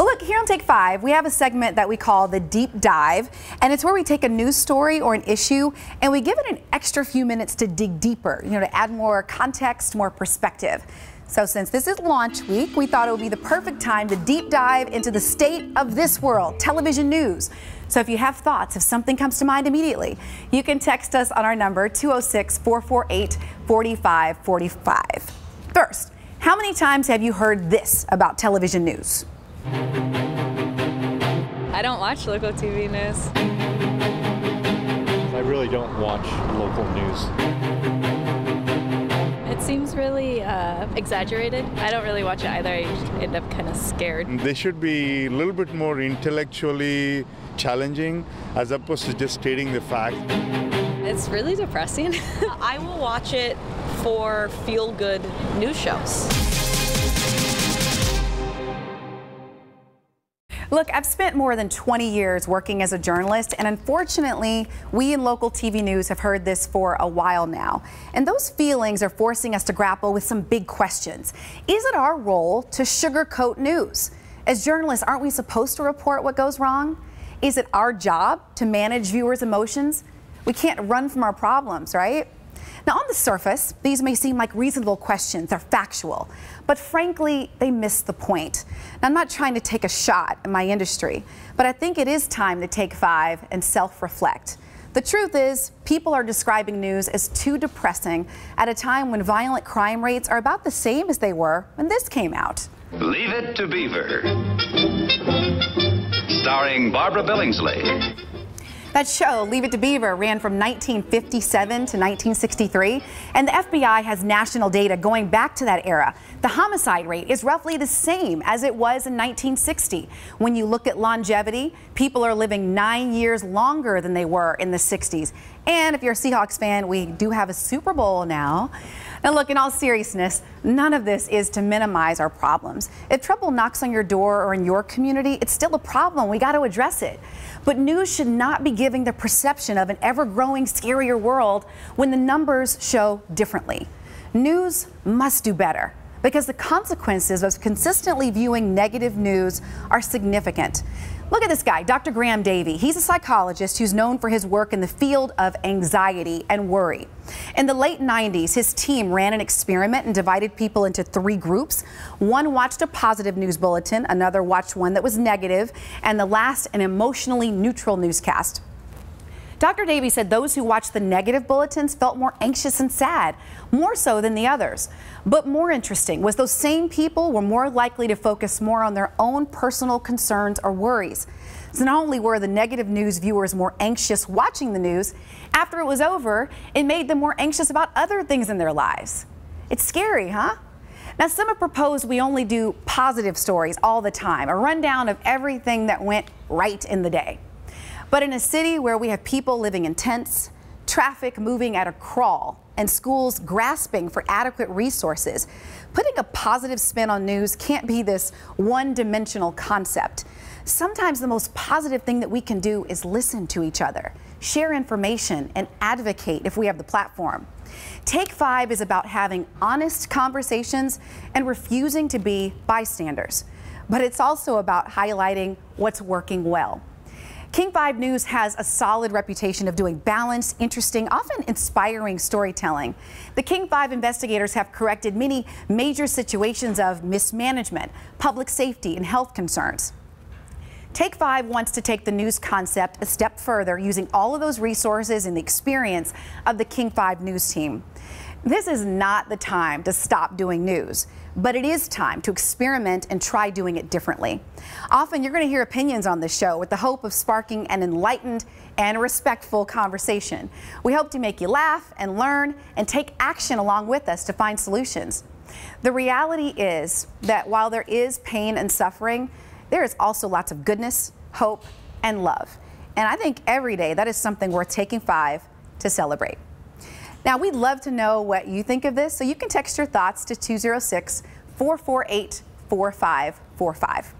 Well, look, here on Take 5, we have a segment that we call the Deep Dive, and it's where we take a news story or an issue and we give it an extra few minutes to dig deeper, to add more context, more perspective. So since this is launch week, we thought it would be the perfect time to deep dive into the state of this world, television news. So if you have thoughts, if something comes to mind immediately, you can text us on our number 206-448-4545. First, how many times have you heard this about television news? I don't watch local TV news. I really don't watch local news. It seems really exaggerated. I don't really watch it either. I end up kind of scared. They should be a little bit more intellectually challenging as opposed to just stating the fact. It's really depressing. I will watch it for feel-good news shows. Look, I've spent more than 20 years working as a journalist, and unfortunately, we in local TV news have heard this for a while now. And those feelings are forcing us to grapple with some big questions. Is it our role to sugarcoat news? As journalists, aren't we supposed to report what goes wrong? Is it our job to manage viewers' emotions? We can't run from our problems, right? Now, on the surface, these may seem like reasonable questions. They're factual, but frankly, they miss the point. Now, I'm not trying to take a shot at my industry, but I think it is time to take 5 and self-reflect. The truth is, people are describing news as too depressing at a time when violent crime rates are about the same as they were when this came out. Leave It to Beaver, starring Barbara Billingsley. That show, Leave It to Beaver, ran from 1957 to 1963, and the FBI has national data going back to that era. The homicide rate is roughly the same as it was in 1960. When you look at longevity, people are living 9 years longer than they were in the 60s. And if you're a Seahawks fan, we do have a Super Bowl now. Now look, in all seriousness, none of this is to minimize our problems. If trouble knocks on your door or in your community, it's still a problem. We got to address it. But news should not be giving the perception of an ever-growing, scarier world when the numbers show differently. News must do better, because the consequences of consistently viewing negative news are significant. Look at this guy, Dr. Graham Davey. He's a psychologist who's known for his work in the field of anxiety and worry. In the late 90s, his team ran an experiment and divided people into 3 groups. One watched a positive news bulletin, another watched one that was negative, and the last an emotionally neutral newscast. Dr. Davey said those who watched the negative bulletins felt more anxious and sad, more so than the others. But more interesting was those same people were more likely to focus more on their own personal concerns or worries. So not only were the negative news viewers more anxious watching the news, after it was over, it made them more anxious about other things in their lives. It's scary, huh? Now, some have proposed we only do positive stories all the time, a rundown of everything that went right in the day. But in a city where we have people living in tents, traffic moving at a crawl, and schools grasping for adequate resources, putting a positive spin on news can't be this one-dimensional concept. Sometimes the most positive thing that we can do is listen to each other, share information, and advocate if we have the platform. Take 5 is about having honest conversations and refusing to be bystanders. But it's also about highlighting what's working well. King 5 News has a solid reputation of doing balanced, interesting, often inspiring storytelling. The King 5 investigators have corrected many major situations of mismanagement, public safety, and health concerns. Take 5 wants to take the news concept a step further, using all of those resources and the experience of the King 5 News team. This is not the time to stop doing news, but it is time to experiment and try doing it differently. Often you're going to hear opinions on this show with the hope of sparking an enlightened and respectful conversation. We hope to make you laugh and learn and take action along with us to find solutions. The reality is that while there is pain and suffering, there is also lots of goodness, hope, and love. And I think every day that is something worth taking 5 to celebrate. Now, we'd love to know what you think of this, so you can text your thoughts to 206-448-4545.